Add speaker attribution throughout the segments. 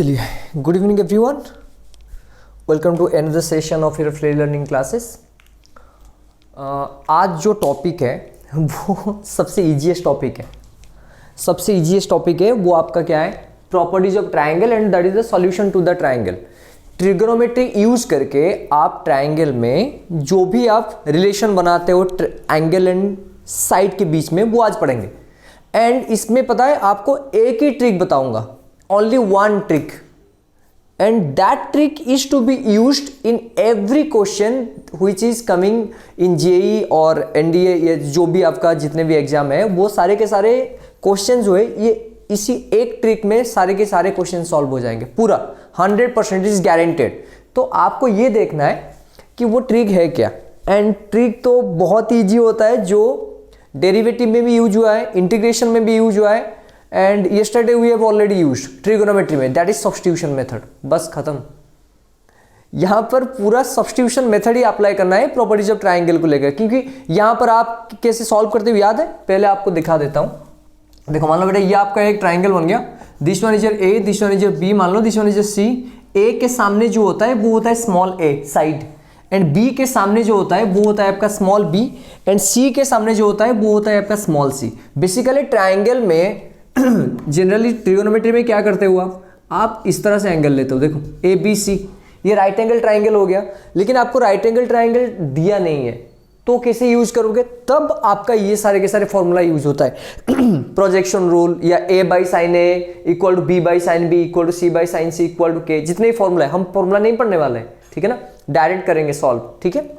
Speaker 1: चलिए, good evening everyone, welcome to another session of your free learning classes. आज जो topic है वो सबसे ईजीएस्ट टॉपिक है। सबसे ईजीएस्ट टॉपिक है वो आपका क्या है, properties of triangle and that is the solution to the triangle. Trigonometry use करके आप ट्राइंगल में जो भी आप रिलेशन बनाते हो एंगल एंड साइड के बीच में, वो आज पढ़ेंगे। एंड इसमें पता है आपको एक ही ट्रिक बताऊंगा, only one trick, and that trick is to be used in every question which is coming in JEE और NDA, ये जो भी आपका जितने भी एग्जाम है वो सारे के सारे क्वेश्चन जो है ये इसी एक ट्रिक में सारे के सारे क्वेश्चन सॉल्व हो जाएंगे, पूरा 100% इज गारंटेड। तो आपको ये देखना है कि वो ट्रिक है क्या। एंड ट्रिक तो बहुत ईजी होता है, जो डेरिवेटिव में भी यूज हुआ है, इंटीग्रेशन में भी यूज हुआ है, and yesterday we have already used trigonometry में, दैट इज सब्स्टिट्यूशन मेथड। बस खत्म, यहां पर पूरा सब्स्टिट्यूशन मेथड ही अप्लाई करना है प्रॉपर्टीज ऑफ ट्राइंगल को लेकर। क्योंकि यहां पर आप कैसे सॉल्व करते हो याद है, पहले आपको दिखा देता हूं। देखो, मान लो बेटा ये आपका एक ट्राइंगल बन गया, this one is your A, this one is your B, मान लो this one is your C. A के सामने जो होता है वो होता है small A side, and B के सामने जो होता है वो होता है आपका स्मॉल बी, एंड सी के सामने जो होता है वो होता है आपका स्मॉल सी। बेसिकली ट्राइंगल में जनरली ट्रिगोनोमेट्री में क्या करते हो आप इस तरह से एंगल लेते हो। देखो ए बी सी, ये राइट एंगल ट्राइंगल हो गया, लेकिन आपको राइट एंगल ट्राइंगल दिया नहीं है तो कैसे यूज करोगे, तब आपका ये सारे के सारे फॉर्मूला यूज होता है। प्रोजेक्शन रूल या A by sine A equal to B by sine B equal to C by sine C equal to K, जितने भी फॉर्मूला है, हम फॉर्मूला नहीं पढ़ने वाले हैं, ठीक है ना, डायरेक्ट करेंगे सॉल्व, ठीक है।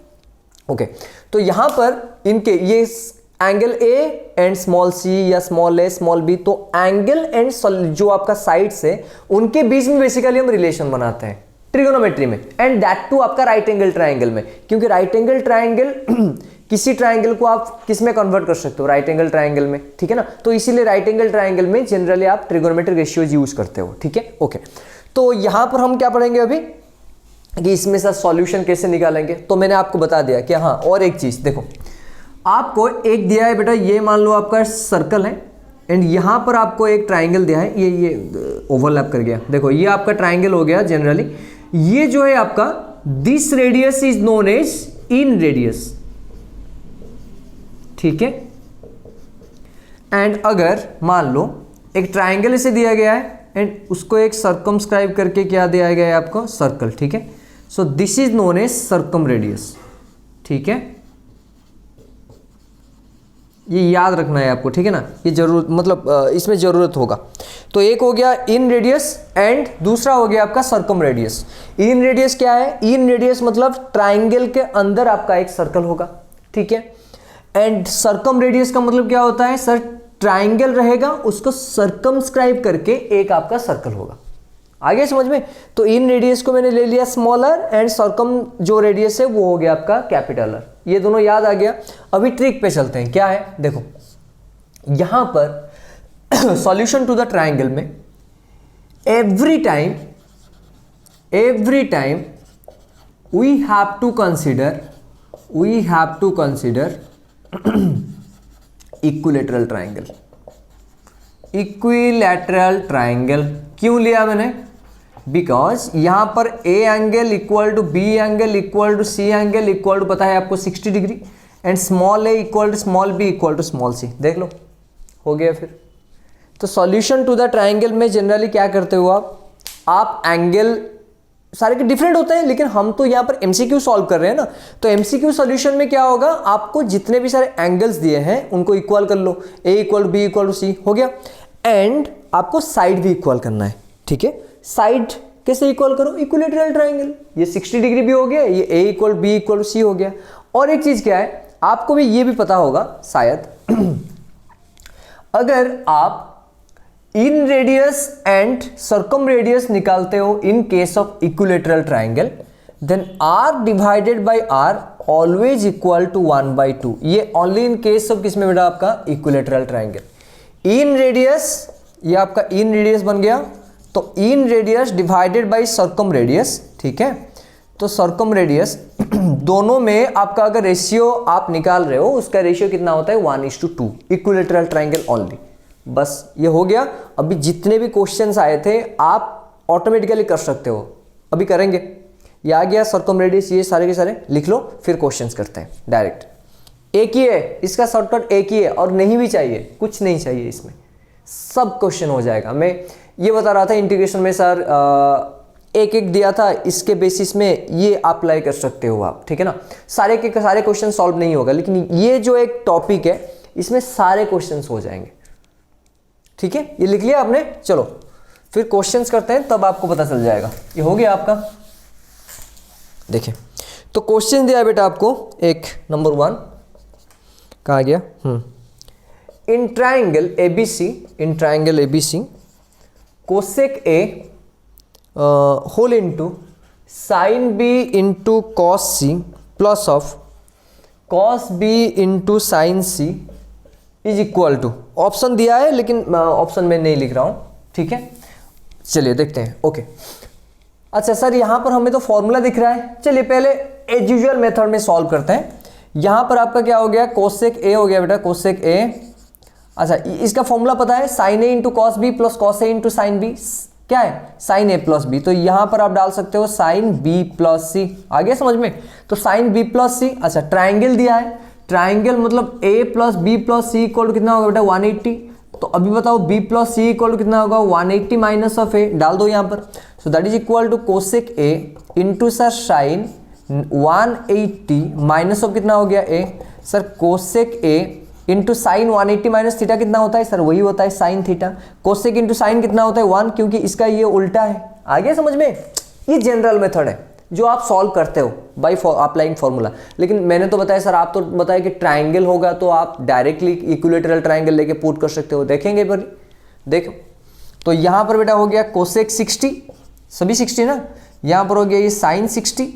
Speaker 1: ओके, तो यहां पर इनके ये angle A and small C या स्मॉल ए स्मॉल बी, तो एंगल एंड जो आपका साइड्स है उनके बीच में बेसिकली हम रिलेशन बनाते हैं ट्रिगोनोमेट्री में, एंड दैट टू आपका राइट एंगल ट्राइंगल में। क्योंकि राइट एंगल ट्राइंगल किसी ट्राइंगल को आप किस में कन्वर्ट कर सकते हो, राइट एंगल ट्राइंगल में, ठीक है ना। तो इसीलिए राइट एंगल ट्राइंगल में जनरली आप ट्रिगोनोमेट्रिक रेशियोज यूज करते हो, ठीक है। ओके, तो यहां पर हम क्या पढ़ेंगे अभी कि इसमें से सॉल्यूशन कैसे निकालेंगे। तो मैंने आपको बता दिया कि हाँ, और एक चीज देखो, आपको एक दिया है बेटा, ये मान लो आपका सर्कल है, एंड यहां पर आपको एक ट्राइंगल दिया है, ये ओवरलैप कर गया। देखो ये आपका ट्राइंगल हो गया जनरली, ये जो है आपका this radius is known as inradius, ठीक है। एंड अगर मान लो एक ट्राइंगल इसे दिया गया है एंड उसको एक सर्कमस्क्राइब करके क्या दिया गया है आपको, सर्कल, ठीक है। So this is known as circumradius, ठीक है। ये याद रखना है आपको, ठीक है ना, ये जरूर मतलब इसमें जरूरत होगा। तो एक हो गया इन रेडियस एंड दूसरा हो गया आपका सर्कम रेडियस। इन रेडियस क्या है, इन रेडियस मतलब ट्राइंगल के अंदर आपका एक सर्कल होगा, ठीक है। एंड सर्कम रेडियस का मतलब क्या होता है, सर ट्राइंगल रहेगा उसको सर्कमस्क्राइब करके एक आपका सर्कल होगा। आगे समझ में। तो इन रेडियस को मैंने ले लिया स्मॉलर, एंड सर्कम जो रेडियस है वो हो गया आपका कैपिटलर। ये दोनों याद आ गया। अभी ट्रिक पे चलते हैं, क्या है देखो, यहां पर सॉल्यूशन टू द ट्राइंगल में every time we have to consider equilateral triangle. क्यों लिया मैंने, बिकॉज यहां पर A angle equal to B angle equal to C angle equal to पता है आपको 60 degree, and small A equal to small B equal to small C. देख लो हो गया। फिर तो सॉल्यूशन टू द ट्राइंगल में जनरली क्या करते हो आप एंगल सारे के डिफरेंट होते हैं, लेकिन हम तो यहां पर एमसीक्यू सॉल्व कर रहे हैं ना। तो एमसीक्यू सॉल्यूशन में क्या होगा, आपको जितने भी सारे एंगल्स दिए हैं उनको इक्वल कर लो, A equal to B equal to C हो गया, एंड आपको साइड भी इक्वल करना है, ठीक है। साइड कैसे इक्वल करो, इक्विलैटरल ट्राइंगल, ये 60 डिग्री भी हो गया, ये ए equal B equal to C हो गया। और एक चीज क्या है, आपको भी ये भी पता होगा शायद, अगर आप inradius and circumradius निकालते हो in case of equilateral triangle, then R divided by r always equal to 1/2। ये ओनली इन केस ऑफ किसमें बेटा, आपका इक्विलैटरल ट्राइंगल। इन रेडियस, ये आपका इन रेडियस बन गया, तो इन radius divided by circum radius, ठीक है। तो सर्कम रेडियस दोनों में आपका अगर रेशियो आप निकाल रहे हो, उसका रेशियो कितना होता है, 1:2, इक्विलैटरल ट्राइंगल ओनली। बस ये हो गया। अभी जितने भी क्वेश्चंस आए थे आप ऑटोमेटिकली कर सकते हो, अभी करेंगे। ये आ गया सर्कमरेडियस, ये सारे के सारे लिख लो, फिर क्वेश्चंस करते हैं डायरेक्ट। एक ही है इसका शॉर्टकट, एक ही है और नहीं भी चाहिए, कुछ नहीं चाहिए इसमें, सब क्वेश्चन हो जाएगा। मैं ये बता रहा था इंटीग्रेशन में सर एक एक दिया था, इसके बेसिस में ये अप्लाई कर सकते हो आप, ठीक है ना। सारे के सारे क्वेश्चन सॉल्व नहीं होगा, लेकिन ये जो एक टॉपिक है इसमें सारे क्वेश्चंस हो जाएंगे, ठीक है। ये लिख लिया आपने, चलो फिर क्वेश्चंस करते हैं, तब आपको पता चल जाएगा। ये हो गया आपका, देखिए तो क्वेश्चन दिया बेटा आपको एक नंबर 1, कहाँ गया, in triangle ABC cosec A whole into sine B into cos C plus of cos B into sine C is equal to, option दिया है लेकिन ऑप्शन में नहीं लिख रहा हूं, ठीक है। चलिए देखते हैं, ओके। अच्छा सर यहाँ पर हमें तो फॉर्मूला दिख रहा है, चलिए पहले एज यूजुअल मेथड में सॉल्व करते हैं। यहाँ पर आपका क्या हो गया, कोसेक ए हो गया बेटा, कोसेक ए। अच्छा इसका फॉर्मूला पता है, sine A into cos B plus cos A into sine B, क्या है साइन ए प्लस बी, तो यहाँ पर आप डाल सकते हो साइन बी प्लस सी, आ गया समझ में। तो साइन बी प्लस सी, अच्छा ट्राइंगल दिया है, ट्राइंगल मतलब A plus B plus C equal to कितना होगा बेटा 180, तो अभी बताओ B plus C equal to कितना होगा 180 माइनस ऑफ ए, डाल दो यहाँ पर। So that is equal to cosec A into sir sine 180 minus of कितना हो गया A, sir cosec A into sine 180 minus theta कितना होता है सर, वही होता है sine theta. Cosec into sine कितना होता है 1, क्योंकि इसका ये उल्टा है, आ गया समझ में। ये जनरल मेथड है जो आप सॉल्व करते हो बाई अप्लाइंग फॉर्मूला। लेकिन मैंने तो बताया सर, आप तो बताया कि ट्राइंगल होगा तो आप डायरेक्टली इक्विलेटरल ट्राइंगल लेके पुट कर सकते हो, देखेंगे पर देखो। तो यहाँ पर बेटा हो गया कोसेक 60, सभी 60 ना, यहाँ पर हो गया ये sign 60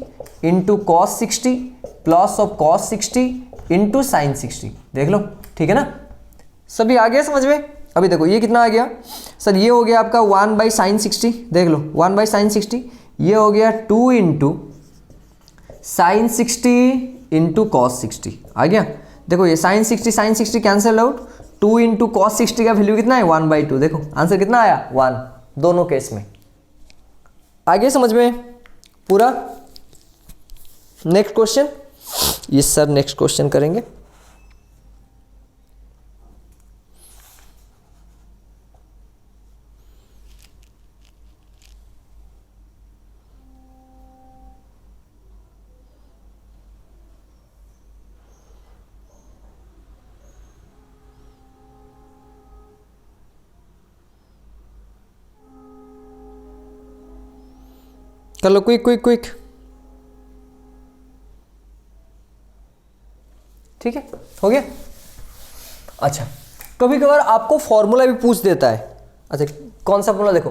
Speaker 1: into cos 60 plus of cos 60 into sine 60, देख लो ठीक है ना, सभी आ गया समझ में। अभी देखो ये कितना आ गया सर, ये हो गया आपका 1 बाई साइन 60, देख लो 1 बाई साइन 60, ये हो गया 2 इंटू साइन 60 इंटू कॉस 60, आ गया। देखो ये sign 60 cancel out, 2 into cos 60 का वैल्यू कितना है 1/2, देखो आंसर कितना आया 1, दोनों केस में। आगे समझ में पूरा। Next question, yes sir next question करेंगे। कर लो क्विक, ठीक है हो गया। अच्छा कभी कभार आपको फॉर्मूला भी पूछ देता है। अच्छा कौन सा फॉर्मूला, देखो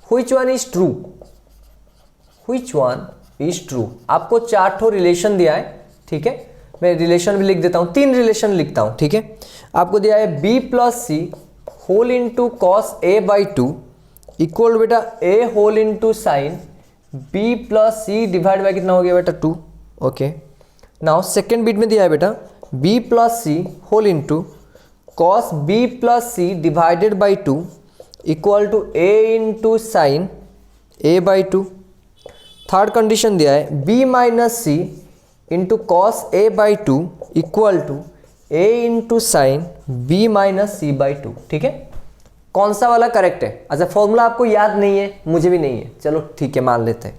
Speaker 1: व्हिच वन इज ट्रू, आपको 4 ठो रिलेशन दिया है, ठीक है। मैं रिलेशन भी लिख देता हूं, 3 रिलेशन लिखता हूं, ठीक है। आपको दिया है b plus C whole into cos a by 2 equal बेटा a whole into sine b plus C divide by कितना हो गया बेटा 2, ओके। नाउ सेकेंड बिट में दिया है बेटा b plus C whole into cos b plus C divided by 2 equal to a into sine a by 2। Third condition दिया है b minus C into cos a by 2 equal to a into sine b minus C by 2, ठीक है। कौन सा वाला correct है? अच्छा formula आपको याद नहीं है, मुझे भी नहीं है, चलो ठीक है मान लेते हैं।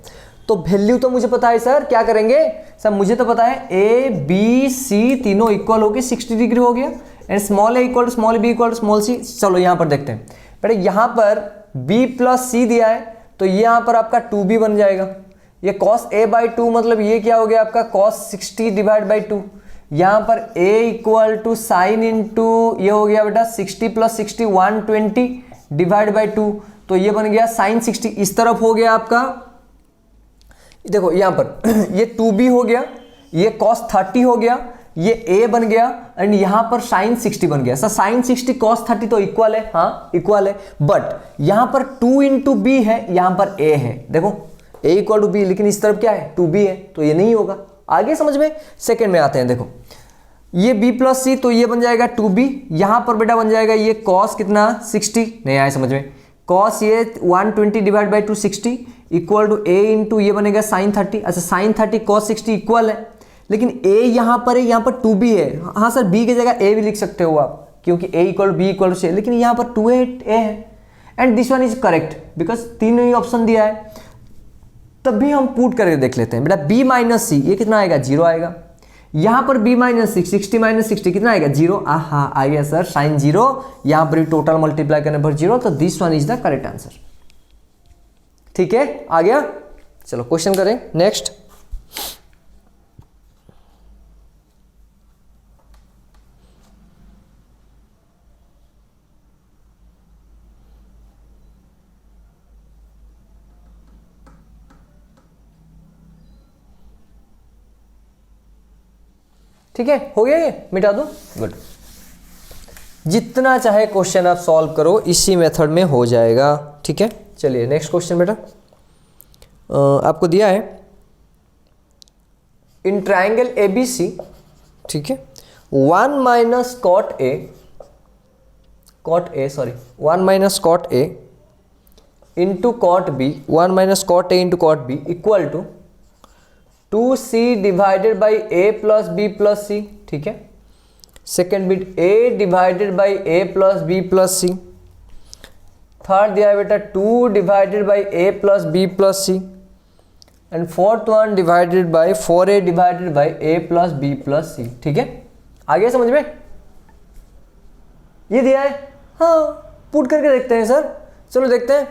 Speaker 1: तो वैल्यू तो मुझे पता है सर, क्या करेंगे सर, मुझे तो पता है ए बी सी तीनों इक्वल हो गए 60 डिग्री हो गया, and small A equal to small B equal to small C. चलो यहाँ पर देखते हैं बेटा, यहाँ पर b प्लस सी दिया है तो ये यहाँ पर आपका 2b बन जाएगा। ये cos a बाई 2 मतलब ये क्या हो गया आपका cos 60 डिवाइड बाई 2। यहाँ पर a equal to sine into ये हो गया बेटा 60 प्लस 60 120 डिवाइड बाई 2, तो ये बन गया साइन 60। इस तरफ हो गया आपका, देखो यहाँ पर ये 2b हो गया, ये cos 30 हो गया, ये a बन गया, एंड यहाँ पर साइन 60 बन गया। सर साइन 60 cos 30 तो इक्वल है, हाँ इक्वल है, बट यहाँ पर 2 इंटू बी है, यहाँ पर a है, देखो a इक्वल टू बी, लेकिन इस तरफ क्या है 2b है, तो ये नहीं होगा। आगे समझ में, सेकंड में आते हैं। देखो ये b प्लस सी तो ये बन जाएगा 2b, यहाँ पर बेटा बन जाएगा ये cos कितना 60, नहीं आया समझ में, कॉस ये 120 divide by 260 equal to A into ये बनेगा साइन 30। अच्छा साइन 30 कॉस 60 इक्वल है, लेकिन ए यहाँ पर है, यहाँ पर 2b है। हाँ सर b की जगह a भी लिख सकते हो आप, क्योंकि a equal b equal to c, लेकिन यहाँ पर 2a है and this one is correct because तीनों ही ऑप्शन दिया है। तब भी हम पुट करके देख लेते हैं बेटा। b माइनस सी ये कितना आएगा, 0 आएगा। यहाँ पर b माइनस 60 माइनस 60 कितना आएगा, 0। हाँ आ गया सर, साइन 0, यहाँ पर टोटल मल्टीप्लाई करने पर 0, तो this one is the correct answer. ठीक है, आ गया। चलो क्वेश्चन करें नेक्स्ट। ठीक है, हो गया, ये मिटा दो, गुड। जितना चाहे क्वेश्चन आप सॉल्व करो, इसी मेथड में हो जाएगा। ठीक है, चलिए नेक्स्ट क्वेश्चन बेटा। आपको दिया है इन ट्राइंगल ABC, ठीक है, 1 minus cot A into cot B, 1 minus cot A into cot B equal to 2c divided by a plus B plus C. ठीक है, second bit a divided by a plus B plus C. Third दिया है बेटा 2 divided by a plus B plus C, and fourth one divided by 4a divided by a plus B plus C. ठीक है, आ गया समझ में? ये दिया है, हाँ पुट करके देखते हैं सर। चलो देखते हैं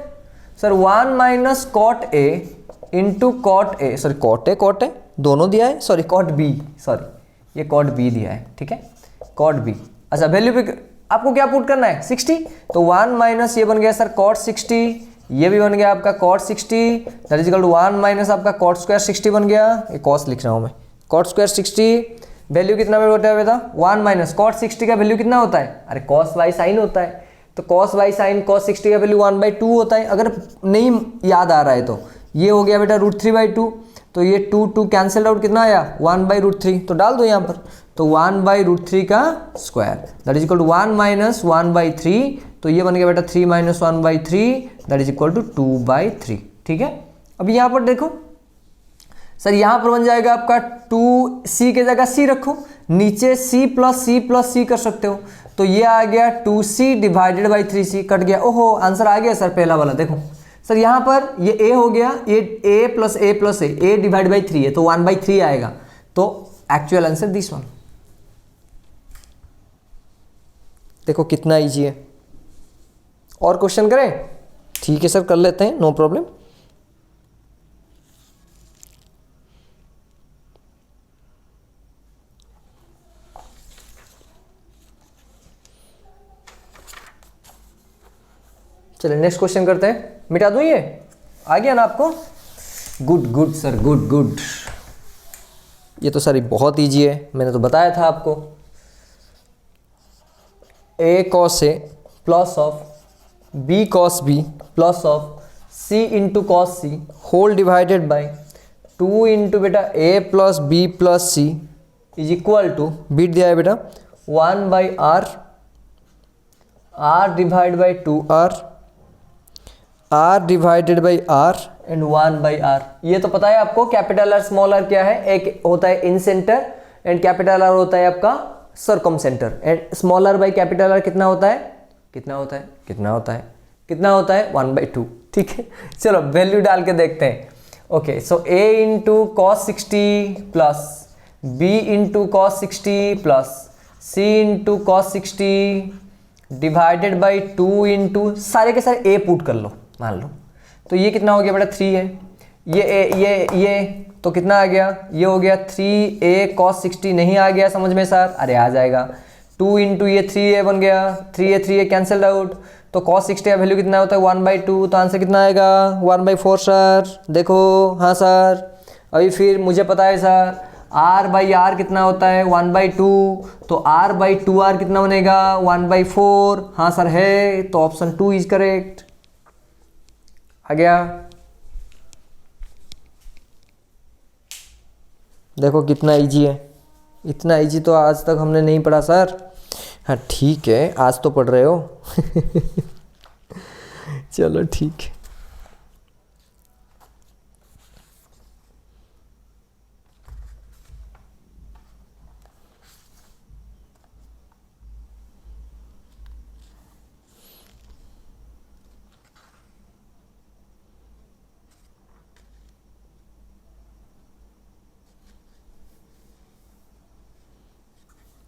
Speaker 1: sir. 1 minus cot A into cot A, sorry cot A दोनों दिया है, सॉरी कॉट बी, सॉरी ये कॉट बी दिया है। ठीक है, कॉट बी। अच्छा वैल्यू पे आपको क्या पुट करना है, 60, तो 1 माइनस ये बन गया सर कॉट 60, ये भी बन गया आपका cot 60, that is equal to 1 minus आपका कॉट स्क्वायर 60 बन गया। ये कॉस लिख रहा हूँ मैं, कॉट स्क्वायर 60 वैल्यू कितना में होता है बेटा, 1 माइनस कॉट 60 का वैल्यू कितना होता है, अरे कॉस बाई साइन होता है, तो कॉस बाई साइन कॉस 60 का वैल्यू 1/2 होता है। अगर नहीं याद आ रहा है तो ये हो गया बेटा √3/2, तो ये 2 कैंसिल आउट, कितना आया 1/√3, तो डाल दो यहाँ पर, तो 1/√3 का square that is equal to 1 minus 1/3, तो ये बन गया बेटा 3 minus 1/3 that is equal to 2/3। ठीक है, अब यहाँ पर देखो सर, यहाँ पर बन जाएगा आपका 2c के जगह c रखो, नीचे c प्लस c कर सकते हो, तो ये आ गया 2c divided by 3c, cut गया। ओहो आंसर आ गया सर पहला वाला। देखो सर यहाँ पर ये a हो गया, ये a plus a divide by 3 है, तो 1/3 आएगा, तो एक्चुअल आंसर दिस वन। देखो कितना इजी है। और क्वेश्चन करें? ठीक है सर, कर लेते हैं, नो प्रॉब्लम। चलिए नेक्स्ट क्वेश्चन करते हैं। मिटा दूं, ये आ गया ना आपको? Good sir, good. ये तो सर बहुत इजी है, मैंने तो बताया था आपको। a cos a plus of b cos b plus of c into cos c whole divided by 2 into बेटा a plus b plus c is equal to, बीट दिया है बेटा 1/r, r divide by 2r, r divided by r and 1/r। ये तो पता है आपको, कैपिटल आर स्मॉल आर क्या है, एक होता है incentre and capital R होता है आपका circumcentre, and small R by capital R कितना होता है, कितना होता है 1/2। ठीक है, चलो वैल्यू डाल के देखते हैं। Okay, so a into cos 60 plus b into cos 60 plus c into cos 60 divided by 2 into सारे के सारे a पुट कर लो, मान लो, तो ये कितना हो गया बेटा 3 है, ये तो कितना आ गया, ये हो गया 3a cos 60, नहीं आ गया समझ में सर? अरे आ जाएगा, 2 इंटू ये 3a बन गया, 3a कैंसिल आउट, तो cos 60 का वैल्यू कितना होता है 1/2, तो आंसर कितना आएगा 1/4 सर। देखो हाँ सर, अभी फिर मुझे पता है सर, r/r कितना होता है 1/2, तो r/2r कितना बनेगा 1/4। हाँ सर है, तो ऑप्शन 2 इज करेक्ट। आ गया, देखो कितना इजी है, इतना इजी तो आज तक हमने नहीं पढ़ा सर। हाँ ठीक है, आज तो पढ़ रहे हो। चलो ठीक है।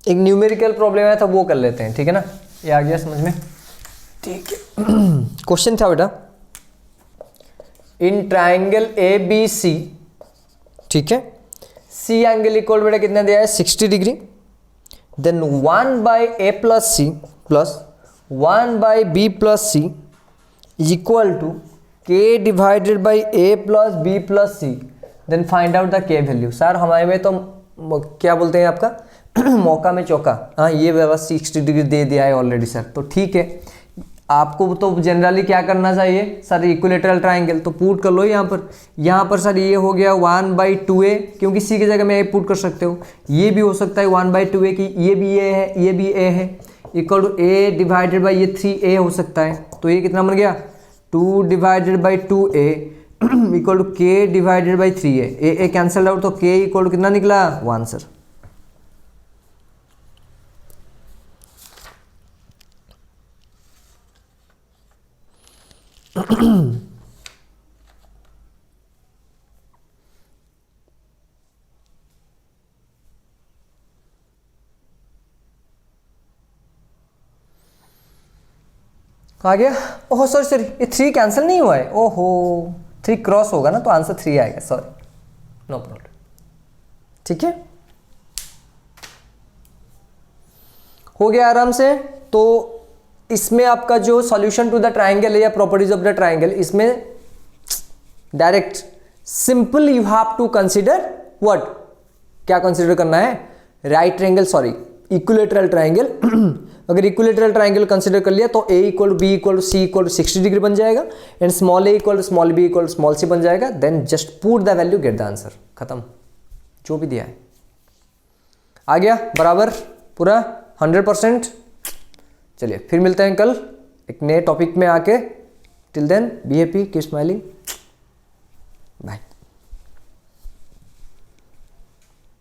Speaker 1: एक न्यूमेरिकल प्रॉब्लम आया था वो कर लेते हैं, ठीक है ना, ये आ गया समझ में, ठीक है। क्वेश्चन था बेटा, in triangle A B C, ठीक है, सी एंगल इक्वल बेटा कितना दिया है 60 degree, then 1 by A plus C plus 1 by B plus C is equal to K divided by A plus B plus C, then find out the K value. Sir हमारे में तो क्या बोलते हैं आपका मौका में चौका, हाँ ये व्यवस्था 60 डिग्री दे दिया है ऑलरेडी सर, तो ठीक है। आपको तो जनरली क्या करना चाहिए सर, इक्विलेटरल ट्राइंगल तो पुट कर लो यहाँ पर सर ये हो गया 1/2a, क्योंकि सी की जगह में ए पुट कर सकते हो, ये भी हो सकता है 1/2a की, ये भी ए है, ये भी ए है, equal to A divided by ये 3a हो सकता है, तो ये कितना बन गया 2 divided by 2a equal to K divided by 3a, A cancel out, तो के इक्वल टू कितना निकला 1 सर। आ गया। ओह सॉरी ये 3 कैंसिल नहीं हुआ है, ओहो 3 क्रॉस होगा ना तो आंसर 3 आएगा, सॉरी, नो प्रॉब्लम, ठीक है, हो गया आराम से। तो इसमें आपका जो सॉल्यूशन टू द ट्राइंगल है या प्रॉपर्टीज ऑफ द ट्राइंगल, इसमें direct simple you have to consider what, क्या कंसीडर करना है, right triangle, sorry equilateral triangle. अगर इक्विलेटरल ट्राइंगल कंसीडर कर लिया तो A equal to B equal to C equal to 60 degree बन जाएगा, and small A equal to small B equal to small C बन जाएगा, then just put the value get the answer, खत्म, जो भी दिया है आ गया बराबर पूरा 100%। चलिए फिर मिलते हैं कल एक नए टॉपिक में आके, till then be happy, keep smiling, bye.